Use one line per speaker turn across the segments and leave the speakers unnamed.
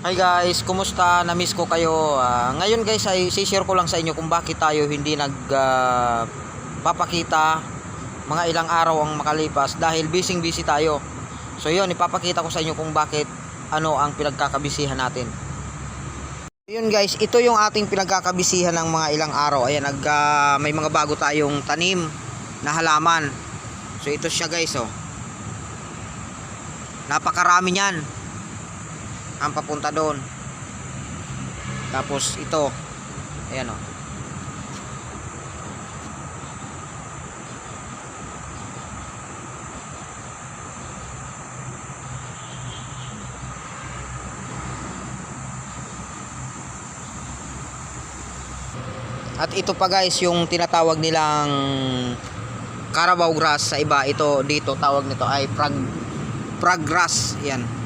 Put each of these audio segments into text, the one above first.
Hi guys, kumusta? Na-miss ko kayo. Ngayon guys ay share ko lang sa inyo kung bakit tayo hindi papakita mga ilang araw ang makalipas dahil busy tayo. So yun, ipapakita ko sa inyo kung bakit ano ang pinagkakabisihan natin. Yun guys, ito yung ating pinagkakabisihan ng mga ilang araw. Ayan, may mga bago tayong tanim na halaman. So ito siya guys, oh. Napakarami niyan ang papunta doon. Tapos ito, ayan o. At ito pa guys, yung tinatawag nilang Carabao grass sa iba. Ito dito tawag nito ay frog grass. Yan.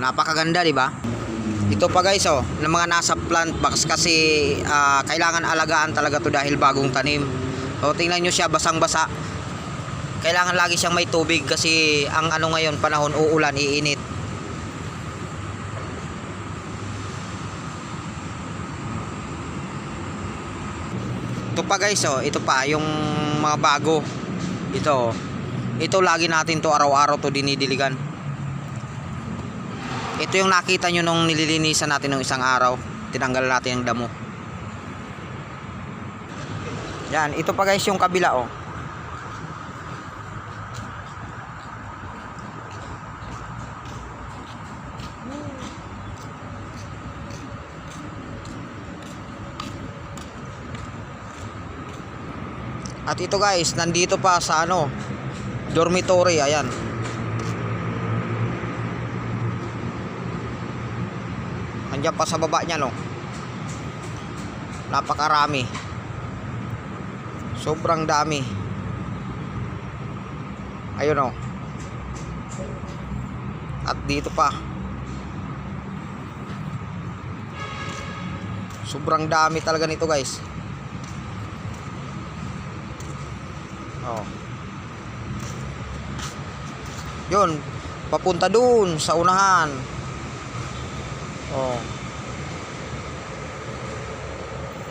Napakaganda, di ba? Ito pa guys, oh, ng mga nasa plant box kasi kailangan alagaan talaga to dahil bagong tanim. So tingnan nyo siya, basang-basa. Kailangan lagi siyang may tubig kasi ang ano ngayon, panahon uulan, iinit. Ito pa guys, oh, ito pa yung mga bago. Ito lagi natin to araw-araw to dinidiligan. Ito yung nakita nyo nung nililinisan natin ng isang araw. Tinanggal natin yung damo. Yan, ito pa guys yung kabila, oh. At ito guys, nandito pa sa ano, dormitory, ayan. Andiyan pa sa baba niya, no. Napakarami. Sobrang dami. Ayun, oh. At dito pa. Sobrang dami talaga nito, guys. Oh. Yun, papunta dun sa unahan. Oh.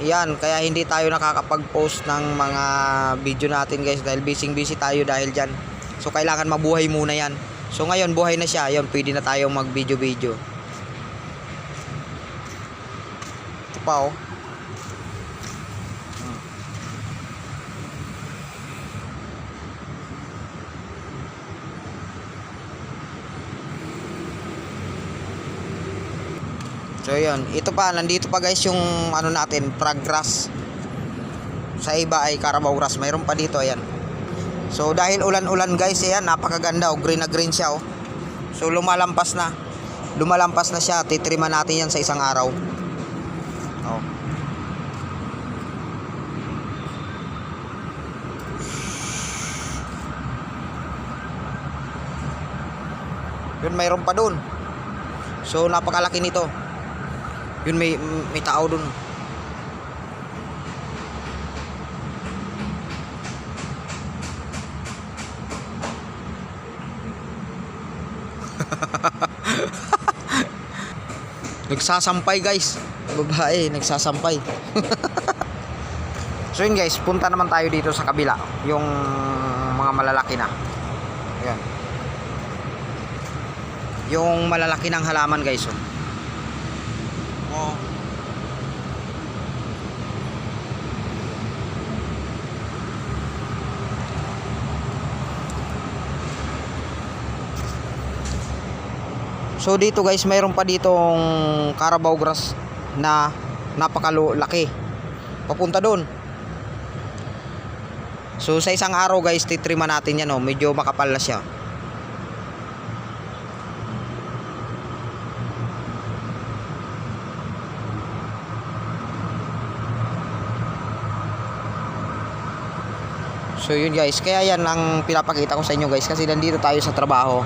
Yan, kaya hindi tayo nakakapag-post ng mga video natin guys dahil busy tayo dahil dyan. So kailangan mabuhay muna yan. So ngayon buhay na siya, yun, pwede na tayong mag video. Ito pa, oh. So yun, ito pa, nandito pa guys yung ano natin, frog grass. Sa iba ay Carabao grass, mayroon pa dito, ayan. So dahil ulan-ulan guys, ayan, napakaganda, oh, green na green siya, oh. So lumalampas na siya, titriman natin yan sa isang araw. Oh. Yun, mayroon pa dun. So napakalaki nito. Yun, may tao dun. Nagsasampay guys. Babae, nagsasampay. So yun guys, punta naman tayo dito sa kabila. Yung mga malalaki na. Yan. Yung malalaki ng halaman guys, oh. Oh. So dito guys, mayroon pa ditong Carabao grass na napakalaki. Papunta doon. So sa isang araw guys, titriman natin yan, oh. Medyo makapal na siya. So yun guys, kaya yan ang pinapakita ko sa inyo guys kasi nandito tayo sa trabaho.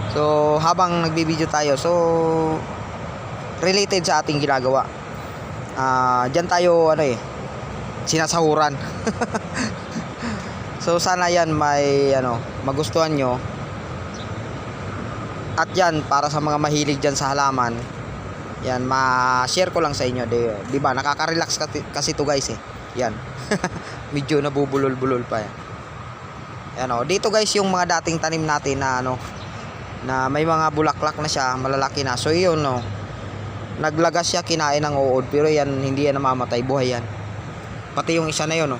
So habang nagbibideo tayo, so related sa ating ginagawa. Diyan tayo ano sinasahuran. So sana yan may magustuhan nyo. At yan para sa mga mahilig dyan sa halaman. Yan, ma-share ko lang sa inyo. Di ba? Nakaka-relax kasi to guys eh. Yan. Medyo nabubulol-bulol pa yan. Yan o. Dito guys yung mga dating tanim natin na na may mga bulaklak na siya, malalaki na. So yun naglagas siya, kinain ng uod. Pero yan, hindi yan namamatay. Buhay yan. Pati yung isa na yun o.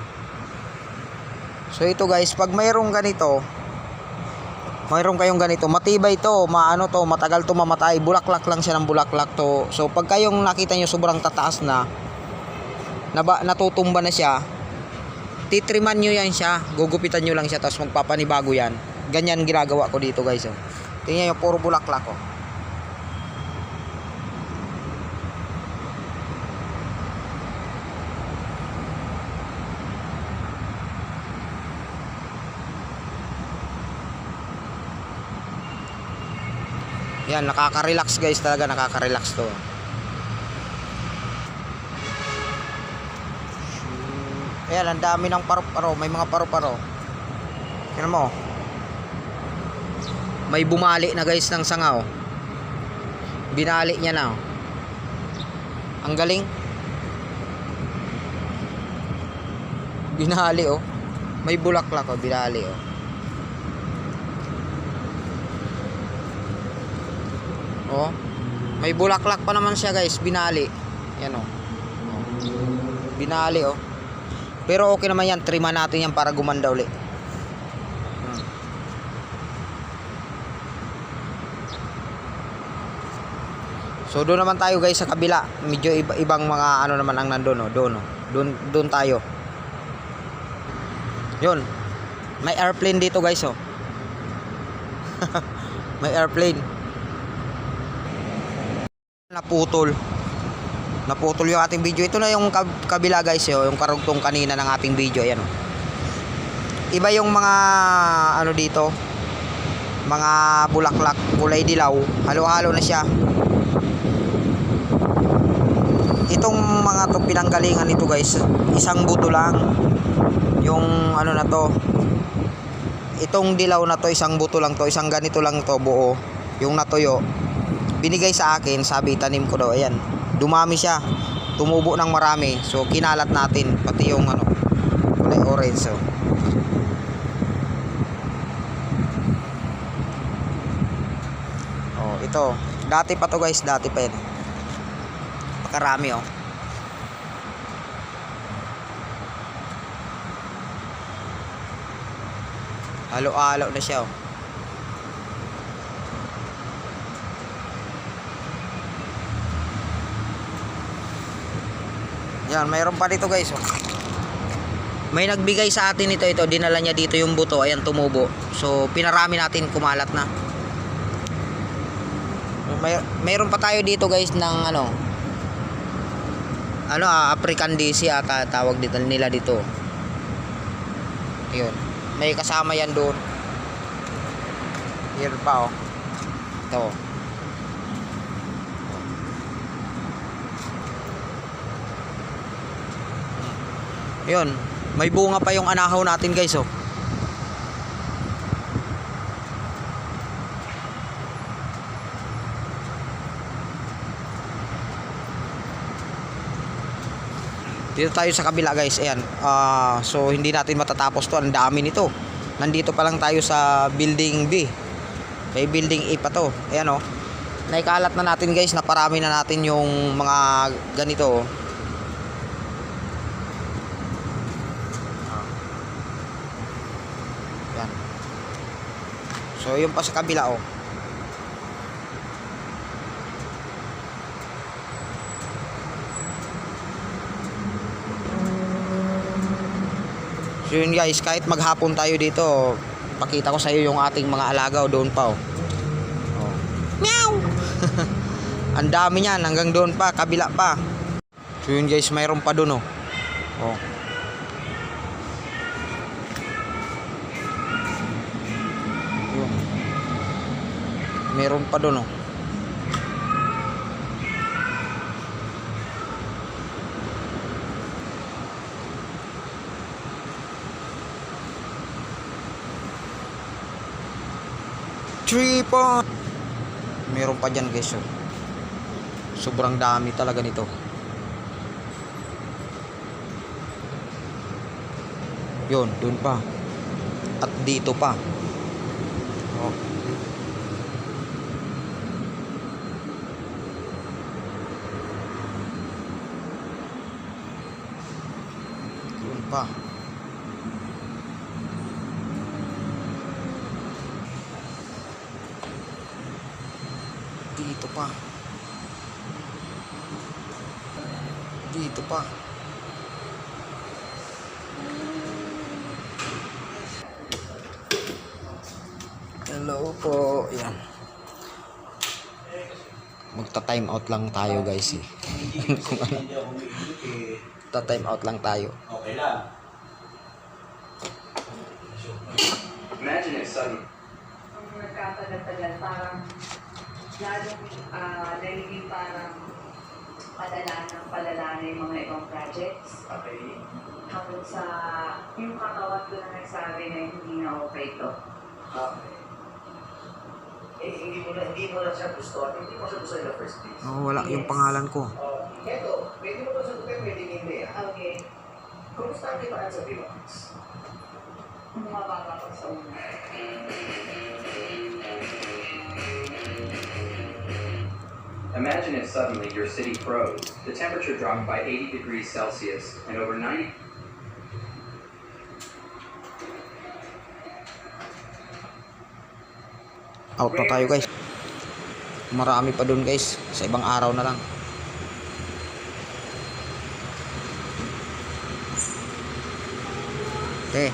So ito guys, pag mayroong ganito, mayroon kayong ganito, matibay to, matagal to mamatay, bulaklak lang siya ng bulaklak to. So pag kayong nakita nyo sobrang tataas na natutumba na siya, titriman nyo yan siya, gugupitan nyo lang siya, tapos magpapanibago yan. Ganyan ginagawa ko dito guys. Tingnan nyo, puro bulaklak ko. Yan, nakaka-relax guys, talaga nakaka-relax to. Ayan, ang dami ng paru-paro, may mga paru-paro. Tingnan mo. May bumali na guys ng sanga oh. Binali niya na oh. Ang galing. Binali oh. May bulaklak oh, binali oh. Oh, may bulaklak pa naman siya guys, binali. Yan oh. Binali oh. Pero okay naman yan, triman natin yan para gumanda uli. So doon naman tayo guys sa kabila. Medyo ibang mga naman ang nandoon oh. Doon tayo. Yun. May airplane dito guys oh. May airplane. Naputol yung ating video. Ito na yung kabila guys yung karugtong kanina ng ating video. Ayan oh. Iba yung mga dito, mga bulaklak kulay dilaw, halo-halo na siya. Itong mga to pinanggalingan nito guys, isang buto lang yung na to. Itong dilaw na to, isang buto lang to, isang ganito lang to buo. Yung natuyo binigay sa akin, sabi tanim ko daw. Ayan, dumami siya, tumubo ng marami. So kinalat natin pati yung kulay orange. So oh, ito dati pa to guys, dati pa yan. Pakarami oh. Halo-halo na siya oh. Yan, mayroon pa dito guys oh. May nagbigay sa atin ito, dinala niya dito yung buto. Ayan, tumubo. So pinarami natin, kumalat na. Mayroon pa tayo dito guys ng African Daisy ata tawag dito nila dito. Ayun, may kasama yan doon. Here pa oh. Ito. Ayun, may bunga pa yung anahaw natin guys oh. Dito tayo sa kabila guys. Ayan. So hindi natin matatapos to. Ang dami nito. Nandito pa lang tayo sa building B. Kay building A pa to. Ayan oh. Naikalat na natin guys. Naparami na natin yung mga ganito oh. Ayan. So yung pa sa kabila oh. So yun guys, kahit maghapon tayo dito, pakita ko sa iyo yung ating mga alagaw doon pa oh. Oh. Meow. Ang dami niyan hanggang doon pa, kabila pa. So yun guys, mayroon pa doon oh. Oh. Yun. Mayroon pa doon oh. 3 point. Meron pa dyan guys. Oh. Sobrang dami talaga nito. Yun, dun pa. At dito pa. Oh. Dun pa. Dito pa. Dito pa. Hello po. Yan. Magta-time out lang tayo guys eh. Ta-time out lang tayo.
Okay lang. Imagine if sudden.
Kung nagkatagal-tagal, parang lalong nagiging parang palala na yung mga ibang projects.
Okay.
Hanggang sa yung katawan ko na nagsabi na hindi na okay to.
Okay. Eh, hindi mo na siya gusto. Hindi mo siya gusto in the first place.
Oh, wala yung pangalan ko.
Eto, pwede mo ba sagutin, pwede hindi
Okay.
Kumusta ang kitaan sa Philippines?
Bumababa ko sa una.
Imagine if suddenly your city froze. The temperature dropped by 80 degrees Celsius and over 90.
Out na tayo guys. Marami pa dun guys. Sa ibang araw na lang. Okay.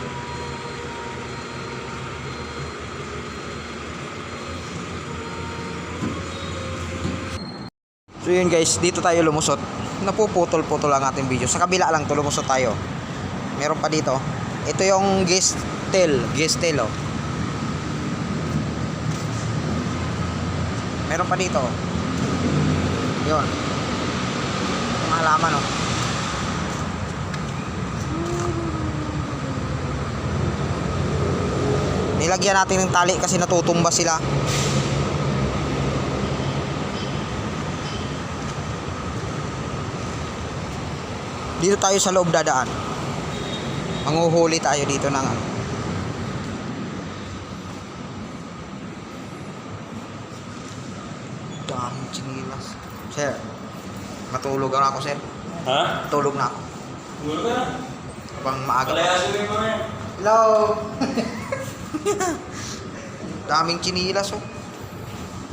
So yun guys, dito tayo lumusot. Napuputol-putol ang ating video. Sa kabila lang to lumusot tayo. Meron pa dito. Ito yung Gestel oh. Meron pa dito. Yun. Yung halaman oh. Nilagyan natin ng tali kasi natutumba sila. Dito tayo sa loob dadaan. Manghuhuli tayo dito ng ano. Daming chinilas. Sir, matulog na ako, sir.
Ha?
Tulog na ako.
Tulog ka na?
Pang maaga pa.
Palayasin mo yung mga yan.
Hello! Daming chinilas, oh.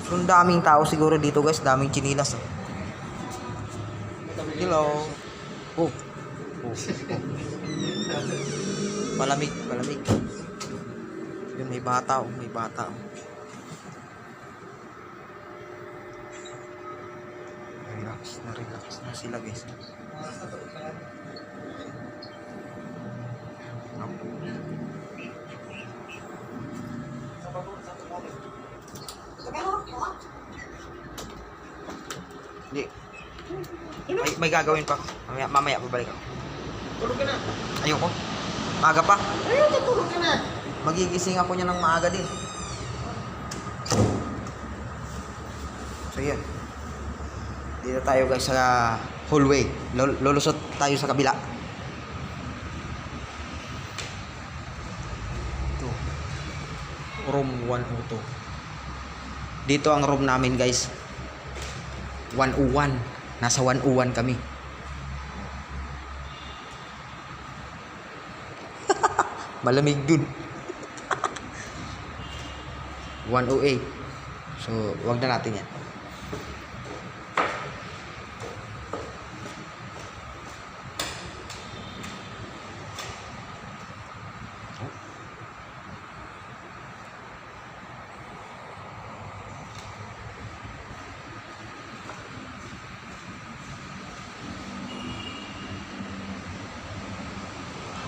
So, daming tao siguro dito, guys. Daming chinilas, oh. Hello! Oh. Oh. Malamig, malamig. Yun, may bata, oh. May bata, oh. Relax na sila, guys. Hindi. May gagawin pa ako. Mamaya babalik ako.
Tulog ka na.
Ayoko. Maaga pa.
Ayun, tulog ka na.
Magigising ako niya ng maaga din. So yan. Dito tayo guys sa hallway. Lulusot tayo sa kabila. Ito. Room 102. Dito ang room namin guys. 101. Nasa 101 kami. Malamig dun. 108. So, wag na natin yan.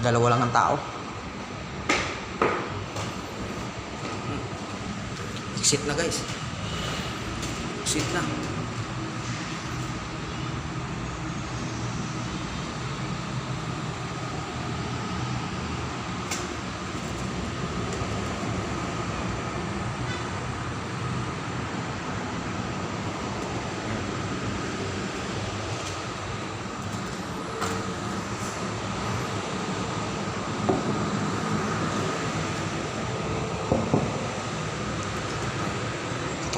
Dalawa lang ang tao. Exit na guys. Exit na.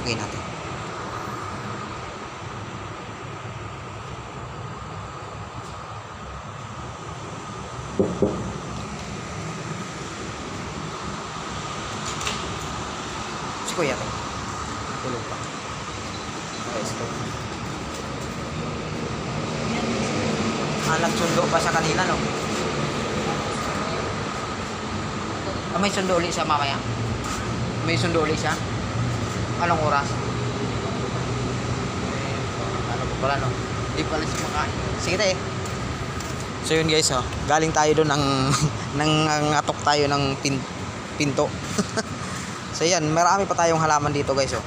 Lagay natin. Si Kuya to. Tulog pa. Okay, stop. Nagsundo pa siya kanina, no? May sundo ulit siya mamaya. May sundo ulit siya. Anong oras? Ano pa pala, no? Hindi pala siya makain. Sige tayo. So yun guys, oh. Galing tayo doon ng nangatok tayo ng pinto. So yan, marami pa tayong halaman dito guys, oh.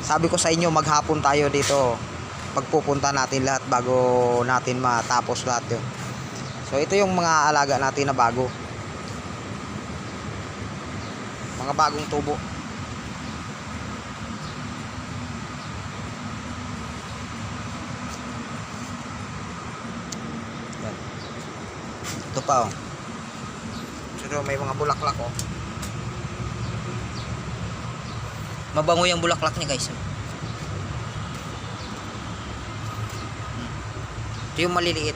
Sabi ko sa inyo, maghapon tayo dito. Pagpupunta natin lahat bago natin matapos lahat yun. So ito yung mga alaga natin na bago. Mga bagong tubo. Yan. Ito pa, oh. So may mga bulaklak, oh. Mabango yung bulaklak niya guys, oh. Ito yung maliliit.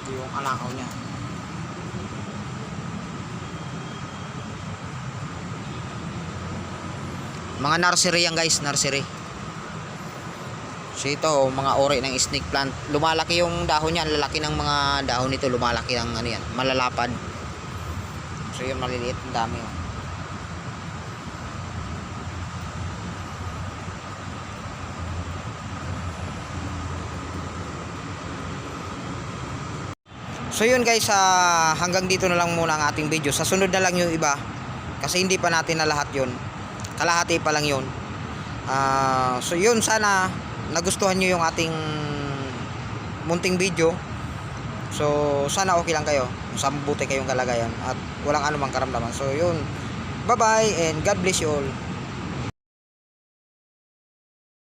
Ito yung alakaw niya. Mga nursery yan guys, nursery. So ito, mga ori ng snake plant. Lumalaki yung dahon niya, lalaki ng mga dahon nito, lumalaki ng ano yan, malalapad. So yun, maliliit, ang dami, oh. So yun guys, hanggang dito na lang muna ang ating video. Sa sunod na lang yung iba, kasi hindi pa natin na lahat yun, kalahati pa lang yun. So yun, sana nagustuhan nyo yung ating munting video. So sana okay lang kayo, sa mabuti kayong kalagayan at walang anumang karamdaman. So yun, bye bye and God bless you all.